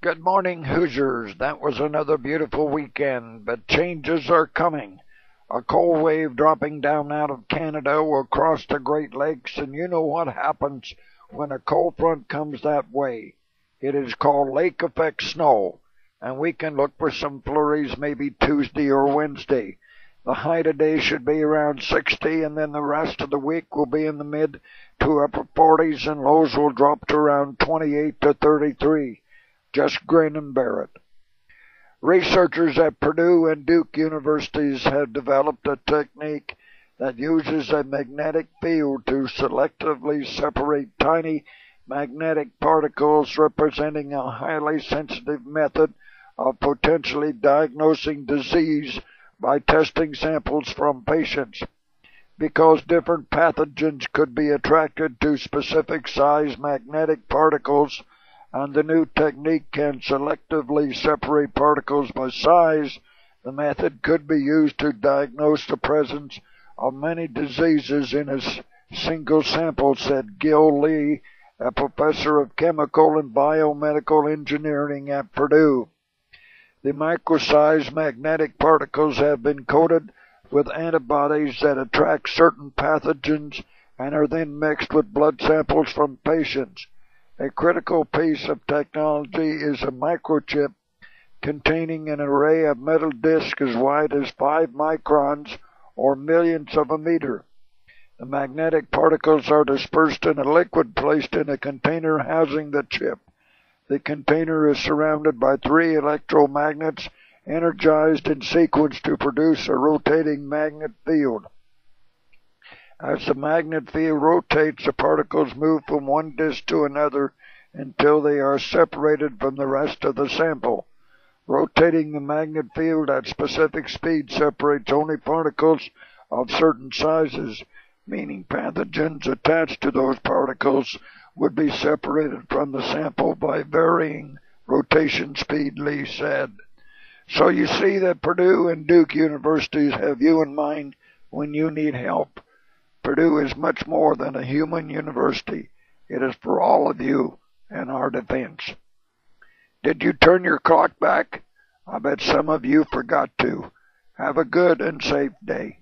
Good morning, Hoosiers. That was another beautiful weekend, but changes are coming. A cold wave dropping down out of Canada will cross the Great Lakes, and you know what happens when a cold front comes that way. It is called lake effect snow, and we can look for some flurries maybe Tuesday or Wednesday. The high today should be around 60, and then the rest of the week will be in the mid to upper 40s, and lows will drop to around 28 to 33. Just grin and bear it. Researchers at Purdue and Duke universities have developed a technique that uses a magnetic field to selectively separate tiny magnetic particles, representing a highly sensitive method of potentially diagnosing disease by testing samples from patients. Because different pathogens could be attracted to specific size magnetic particles, and the new technique can selectively separate particles by size, the method could be used to diagnose the presence of many diseases in a single sample, said Gil Lee, a professor of chemical and biomedical engineering at Purdue. The micro-sized magnetic particles have been coated with antibodies that attract certain pathogens and are then mixed with blood samples from patients. A critical piece of technology is a microchip containing an array of metal discs as wide as 5 microns or millionths of a meter. The magnetic particles are dispersed in a liquid placed in a container housing the chip. The container is surrounded by 3 electromagnets energized in sequence to produce a rotating magnet field. As the magnet field rotates, the particles move from one disk to another until they are separated from the rest of the sample. Rotating the magnet field at specific speed separates only particles of certain sizes, meaning pathogens attached to those particles would be separated from the sample by varying rotation speed, Lee said. So you see that Purdue and Duke universities have you in mind when you need help. Purdue is much more than a human university. It is for all of you and our defense. Did you turn your clock back? I bet some of you forgot to. Have a good and safe day.